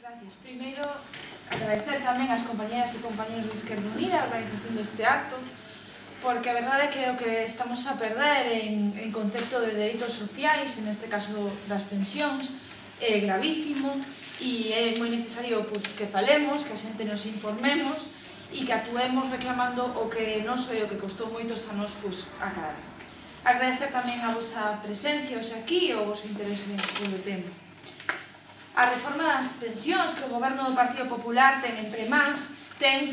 Gracias. Primeiro, agradecer tamén ás compañeras e compañeros de Esquerda Unida a organización deste acto, porque a verdade é que o que estamos a perder en concepto de dereitos sociais, en este caso das pensións, é gravísimo e é moi necesario que falemos, que a xente nos informemos e que actuemos reclamando o que non foi o que costou moitos anos acadar. Agradecer tamén a vosa presencia hoxe aquí e o vosso interese polo tema. A reforma das pensións que o goberno do Partido Popular ten entre mans ten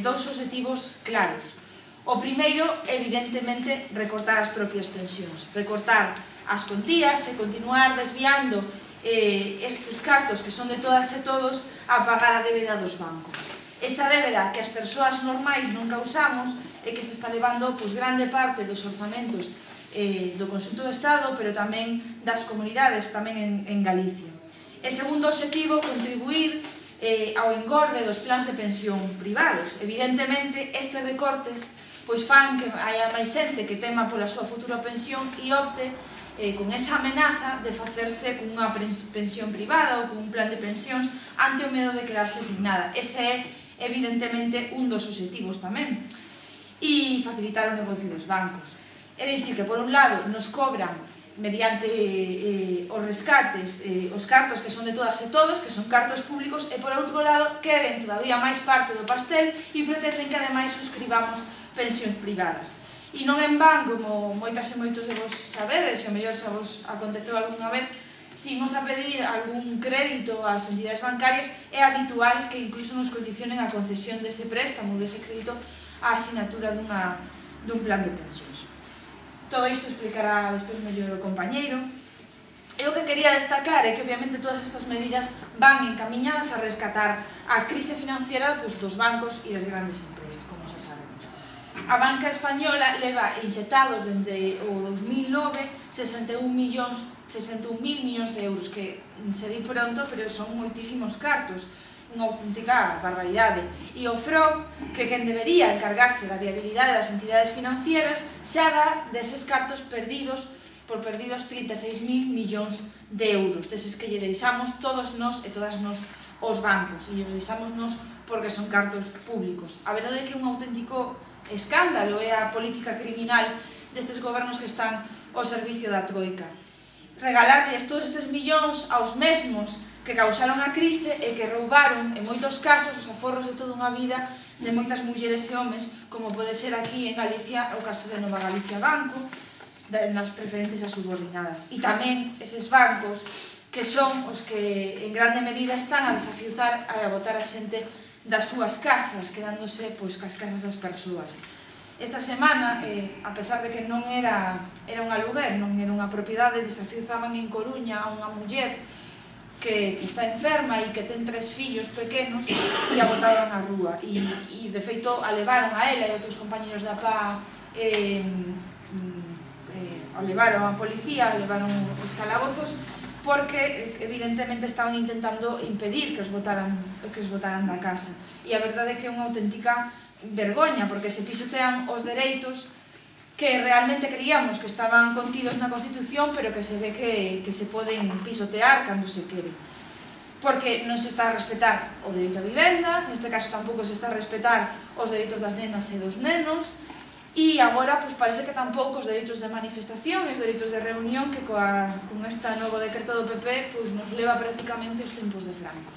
dous obxectivos claros. O primeiro, evidentemente, recortar as propias pensións, recortar as contías e continuar desviando eses cartos que son de todas e todos a pagar a débeda dos bancos. Esa débeda que as persoas normais non causamos e que se está levando grande parte dos orzamentos do conxunto do Estado, pero tamén das comunidades, tamén en Galicia. E segundo obxectivo, contribuir ao engorde dos plans de pensión privados. Evidentemente, estes recortes fan que haya máis xente que tema pola súa futura pensión e opte con esa amenaza de facerse cunha pensión privada ou cun plan de pensións ante o medo de quedarse sin nada. Ese é, evidentemente, un dos obxectivos tamén. E facilitar o negocio dos bancos. É dicir que, por un lado, nos cobran mediante os rescates, os cartos que son de todas e todos, que son cartos públicos, e por outro lado queren todavía máis parte do pastel e pretenden que ademais suscribamos pensións privadas. E non en van, como moitas e moitos de vos sabedes, e o mellor xa vos aconteceu algunha vez, se imos a pedir algún crédito ás entidades bancarias, é habitual que incluso nos condicionen a concesión dese préstamo, dese crédito, a asinatura dun plan de pensións. Todo isto explicará despois mellor o compañeiro. E o que quería destacar é que obviamente todas estas medidas van encamiñadas a rescatar a crise financiera dos bancos e das grandes empresas, como xa sabemos. A banca española leva inxetados dende o 2009 61.000 millóns de euros, que se di pronto, pero son moitísimos cartos, unha auténtica barbaridade. E o FROB, que quen debería encargarse da viabilidade das entidades financieras, xa dá deses cartos perdidos 36.000 millóns de euros, deses que lle deixamos todos nós e todas nós os bancos, e lle deixamos nós porque son cartos públicos. A verdade é que é un auténtico escándalo é a política criminal destes gobernos que están ao servicio da troika. Regalarlles todos estes millóns aos mesmos que causaron a crise e que roubaron, en moitos casos, os aforros de toda unha vida de moitas mulleres e homes, como pode ser aquí en Galicia o caso de Nova Galicia Banco, nas preferentes a subordinadas. E tamén eses bancos que son os que en grande medida están a desafiuzar e a botar a xente das súas casas, quedándose cas casas das persoas. Esta semana, a pesar de que non era un aluguer, non era unha propiedade, desafiuzaban en Coruña a unha muller que está enferma e que ten 3 fillos pequenos e a botaron á rúa e de feito a levaron a ela e outros compañeros da PA a levaron a policía, a levaron os calabozos porque evidentemente estaban intentando impedir que os botaran da casa e a verdade é que é unha auténtica vergoña porque se pisotean os dereitos que realmente creíamos que estaban contidos na Constitución, pero que se ve que se poden pisotear cando se quere. Porque non se está a respetar o dereito a vivenda, neste caso tampouco se está a respetar os dereitos das nenas e dos nenos, e agora parece que tampouco os dereitos de manifestación e os dereitos de reunión que con este novo decreto do PP nos leva prácticamente os tempos de Franco.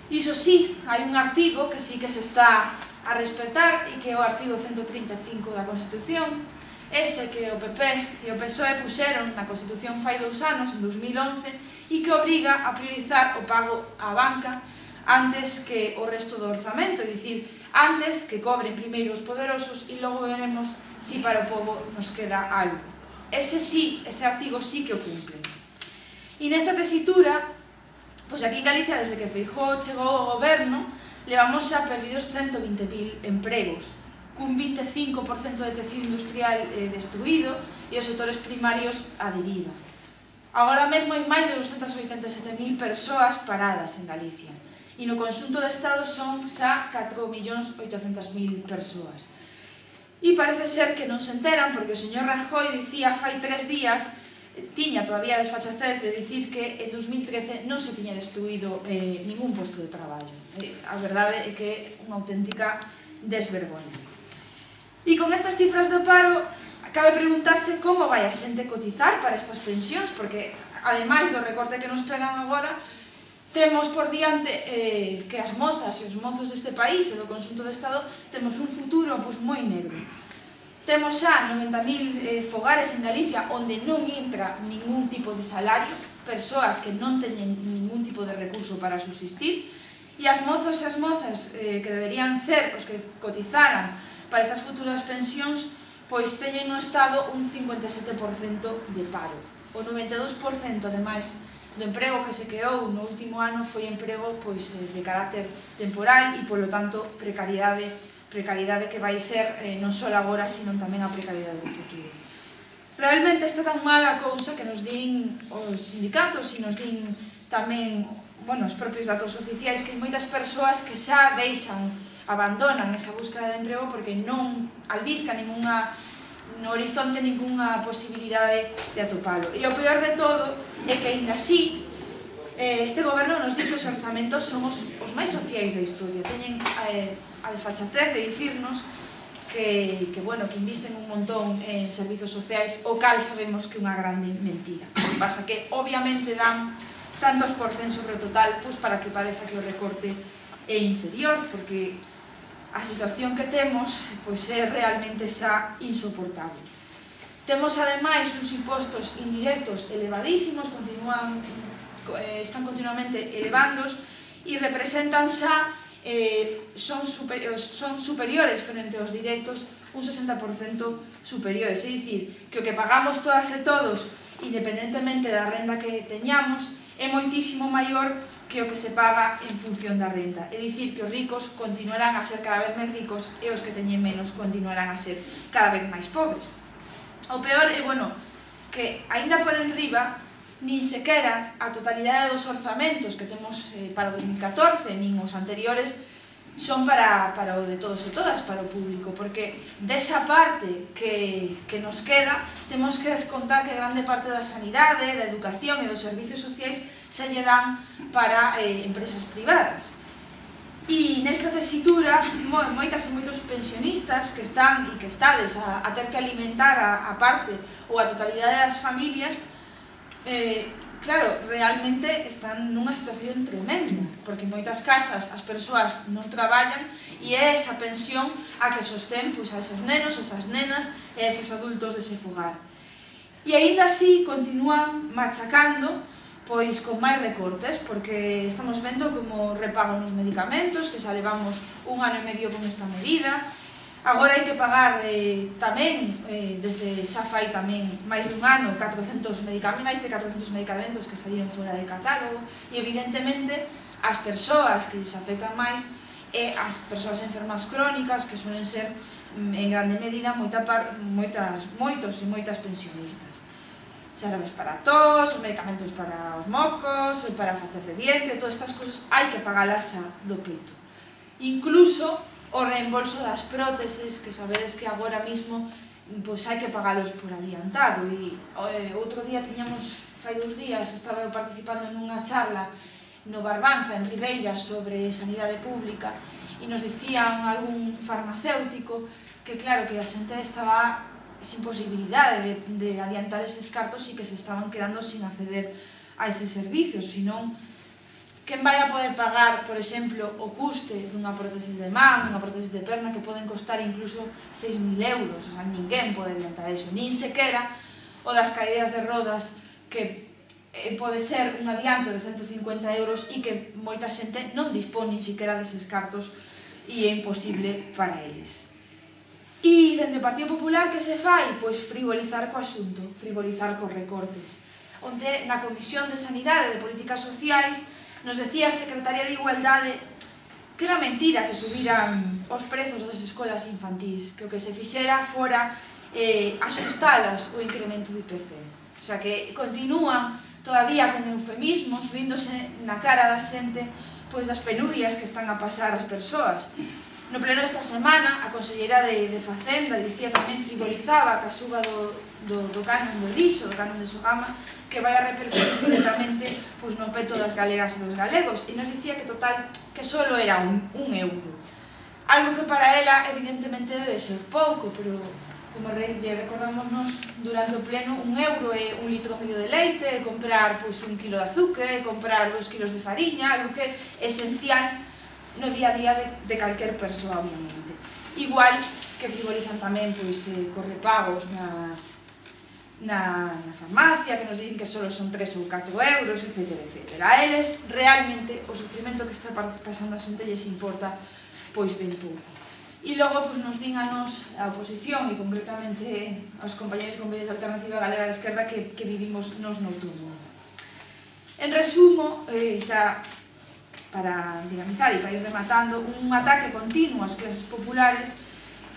Iso sí, hai un artigo que sí que se está a respetar e que é o artigo 135 da Constitución, ese que o PP e o PSOE puxeron na Constitución fai 2 anos, en 2011, e que obriga a priorizar o pago á banca antes que o resto do orzamento, é dicir, antes que cobren primeiro os poderosos e logo veremos se para o povo nos queda algo. Ese artigo sí que o cumplen. E nesta tesitura, aquí en Galicia, desde que Feijóo chegou ao goberno, levamos xa perdidos 120.000 empregos, cun 25% de tecido industrial destruído e os sectores primarios a deriva. Agora mesmo hai máis de 287.000 persoas paradas en Galicia e no conxunto do Estado son xa 4.800.000 persoas. E parece ser que non se enteran porque o señor Rajoy dicía fai 3 días tiña todavía a desfachatez de dicir que en 2013 non se tiña destruído ningún posto de traballo. A verdade é que é unha auténtica desvergoña. E con estas cifras do paro, cabe preguntarse como vai a xente cotizar para estas pensións, porque, ademais do recorte que nos pegan agora, temos por diante que as mozas e os mozos deste país e do conxunto do Estado temos un futuro moi negro. Temos xa 90.000 fogares en Galicia onde non entra ningún tipo de salario, persoas que non teñen ningún tipo de recurso para subsistir, e as mozos e as mozas que deberían ser os que cotizaran para estas futuras pensións, pois teñen no Estado un 57% de paro. O 92% ademais do emprego que se creou no último ano foi emprego de carácter temporal e, polo tanto, precariedade que vai ser non só agora, sino tamén a precariedade do futuro. Realmente está tan mala a cousa que nos din os sindicatos e nos din tamén os propios datos oficiais que hai moitas persoas que xa abandonan esa búsqueda de emprego porque non albisca no horizonte ninguna posibilidade de atopalo. E o peor de todo é que, aínda así, este goberno nos di que os orzamentos son os máis sociais da historia. Teñen a desfachatez de dicirnos que invisten un montón en servizos sociais, o cal sabemos que é unha grande mentira. O que pasa que, obviamente, dan tantos por cen sobre o total para que pareza que o recorte é inferior, porque a situación que temos é realmente xa insoportable. Temos, ademais, uns impostos indirectos elevadísimos, están continuamente elevándos e representan xa, son superiores frente aos directos, un 60% superiores. É dicir, que o que pagamos todas e todos, independentemente da renda que teñamos, é moitísimo maior que o que se paga en función da renda. É dicir, que os ricos continuarán a ser cada vez máis ricos e os que teñen menos continuarán a ser cada vez máis pobres. O peor é, que, aínda por enriba, nin sequera a totalidade dos orzamentos que temos para 2014, nin os anteriores, son para o de todos e todas, para o público, porque desa parte que nos queda, temos que descontar que grande parte da sanidade, da educación e dos servicios sociais se lle dan para empresas privadas. E nesta tesitura, moitas e moitos pensionistas que están e que estades a ter que alimentar a parte ou a totalidade das familias, claro, realmente están nunha situación tremenda, porque en moitas casas as persoas non traballan e é esa pensión a que sostén a esos nenos, esas nenas e a esos adultos dese fogar. E aínda así continúan machacando con máis recortes, porque estamos vendo como repagan os medicamentos, que xa levamos 1 ano e medio con esta medida. Agora hai que pagar tamén, desde xa fai tamén máis dun ano, máis de 400 medicamentos que saíron fora de catálogo, e evidentemente as persoas que se afectan máis é as persoas enfermas crónicas, que suelen ser en grande medida moitos e moitas pensionistas. Xarabes para tos, medicamentos para os mocos, para facer de vientre, todas estas cousas hai que pagalas xa do peito. Incluso o reembolso das próteses, que sabedes que agora mismo hai que pagalos por adiantado. E outro día fai 2 días, estaba participando nunha charla no Barbanza, en Ribeira, sobre sanidade pública, e nos dicían algún farmacéutico que, claro, que a xente estaba sin posibilidade de adiantar eses cartos e que se estaban quedando sin acceder a eses servicios, senón quen vai a poder pagar, por exemplo, o custe dunha prótesis de man, dunha prótesis de perna, que poden costar incluso 6.000 euros, o sea, ninguén pode adiantar iso, nin sequera o das caídas de rodas, que pode ser un adianto de 150 euros e que moita xente non dispón nin sequera deses cartos e é imposible para eles. E dende o Partido Popular que se fai? Pois frivolizar co asunto, frivolizar cos recortes. Onde na Comisión de Sanidade e de Políticas Sociais nos decía a Secretaria de Igualdade que era mentira que subiran os prezos das escolas infantís, que o que se fixera fora asustalas o incremento do IPC. O sea que continúan todavía con eufemismos, víndose na cara da xente das penurias que están a pasar as persoas. No pleno desta semana, a Conselleira de Facenda dicía tamén, frivolizaba ca suba do canon do lixo, do canon de Sogama, que vai a repercutir directamente no peto das galegas e dos galegos, e nos dicía que total, que solo era un euro. Algo que para ela, evidentemente, debe ser pouco, pero, como recordamos durante o pleno, un euro é 1,5 litro de leite, comprar 1 kilo de azúcar, comprar 2 kilos de fariña, algo que é esencial no día a día de calquer persoa, obviamente. Igual que frivolizan tamén cos repagos na farmacia, que nos din que só son 3 ou 4 euros, etc. A eles, realmente, o sufrimento que está pasando a xente lles importa ben pouco. E logo nos din a nos, a oposición, e concretamente aos compañeros e compañeras da Alternativa Galega de Esquerda, que vivimos nos noutro mundo. En resumo, xa para dinamizar e para ir rematando, un ataque continuo ás clases populares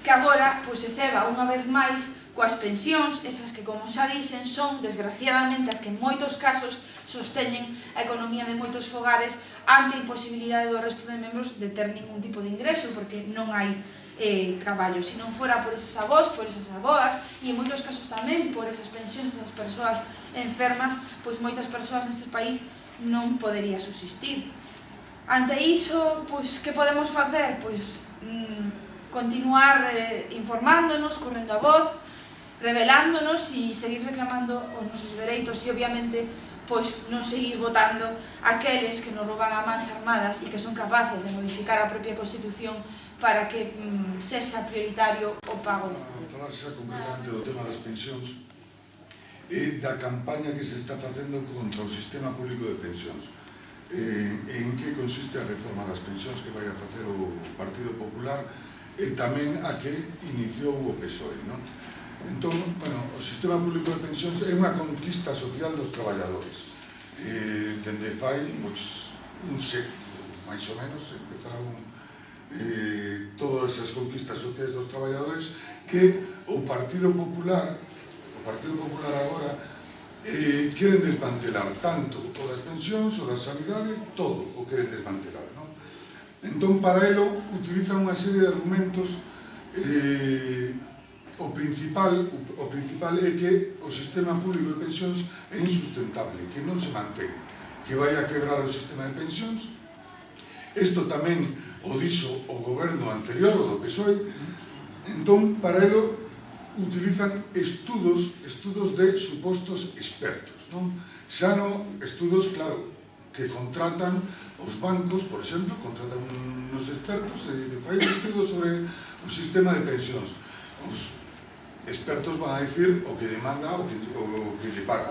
que agora se ceba unha vez máis coas pensións, esas que, como xa dixen, son desgraciadamente as que en moitos casos sosteñen a economía de moitos fogares ante a imposibilidade do resto de membros de ter ningún tipo de ingreso, porque non hai traballo. Se non fora por eses avós, por esas aboas, e en moitos casos tamén por esas pensións desas persoas enfermas, moitas persoas neste país non podería subsistir. Ante iso, que podemos facer? Continuar informándonos, correndo a voz, rebelándonos e seguir reclamando os nosos dereitos e, obviamente, non seguir votando aqueles que nos rouban a mans armadas e que son capaces de modificar a propia Constitución para que sexa prioritario o pago deste dereito. Falar xa concretamente do tema das pensións e da campaña que se está facendo contra o sistema público de pensións. En que consiste a reforma das pensións que vai a facer o Partido Popular e tamén a que iniciou o PSOE. Entón, o sistema público de pensións é unha conquista social dos traballadores. Dende fai un século, máis ou menos, empezaron todas as conquistas sociais dos traballadores que o Partido Popular agora queren desmantelar tanto o das pensións, o da sanidade, todo o queren desmantelar. Entón, para elo, utilizan unha serie de argumentos. O principal é que o sistema público de pensións é insustentable, que non se mantén, que vai a quebrar o sistema de pensións. Isto tamén o dixo o goberno anterior, o do PSOE. Entón, para elo, utilizan estudos de supostos expertos. Xa no estudos, claro, que contratan os bancos, por exemplo, contratan uns expertos e fai un estudo sobre o sistema de pensións. Os expertos van a dicir o que lle manda, o que lle paga.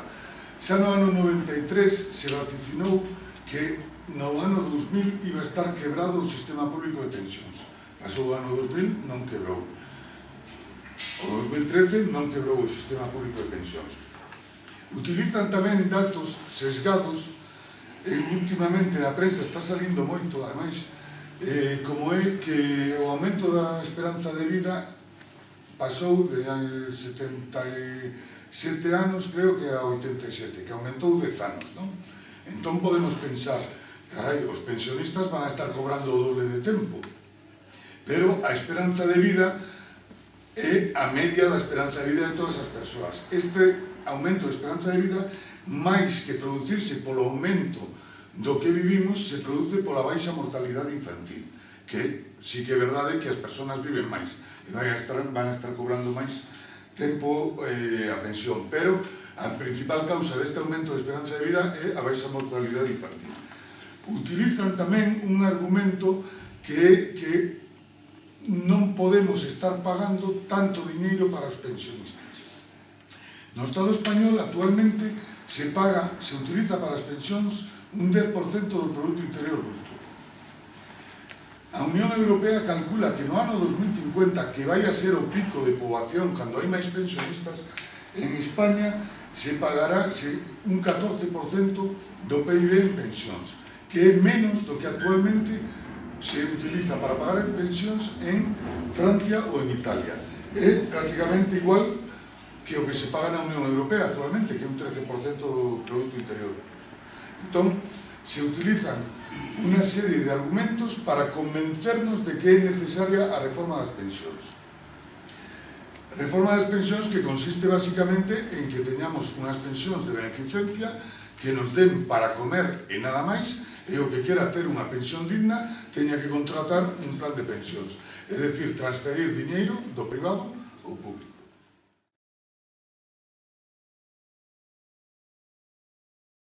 Xa no ano 93 se vaticinou que no ano 2000 iba a estar quebrado o sistema público de pensións. Pasou o ano 2000, non quebrou. O 2013 non quebrou o sistema público de pensións. Utilizan tamén datos sesgados, e últimamente na prensa está salindo moito, ademais, como é que o aumento da esperanza de vida pasou de 77 anos, creo que a 87, que aumentou 10 anos, non? Entón podemos pensar, carai, os pensionistas van a estar cobrando o doble de tempo, pero a esperanza de vida é a media da esperanza de vida de todas as persoas. Este aumento de esperanza de vida, máis que producirse polo aumento do que vivimos, se produce pola baixa mortalidade infantil, que sí que é verdade que as persoas viven máis e van a estar cobrando máis tempo a pensión, pero a principal causa deste aumento de esperanza de vida é a baixa mortalidade infantil. Utilizan tamén un argumento que é que non podemos estar pagando tanto diñeiro para os pensionistas. No Estado español actualmente se utiliza para as pensións un 10% do Produto Interior Bruto. A Unión Europea calcula que no ano 2050, que vai a ser o pico de poboación cando hai máis pensionistas, en España se pagará un 14% do PIB en pensións, que é menos do que actualmente se utiliza para pagar en pensións en Francia ou en Italia. É prácticamente igual que o que se paga na Unión Europea actualmente, que é un 13% do Produto Interior. Entón, se utilizan unha serie de argumentos para convencernos de que é necesaria a reforma das pensións. Reforma das pensións que consiste basicamente en que teñamos unhas pensións de beneficencia que nos den para comer e nada máis, e o que quera ter unha pensión digna teña que contratar un plan de pensións, é dicir, transferir diñeiro do privado ao público.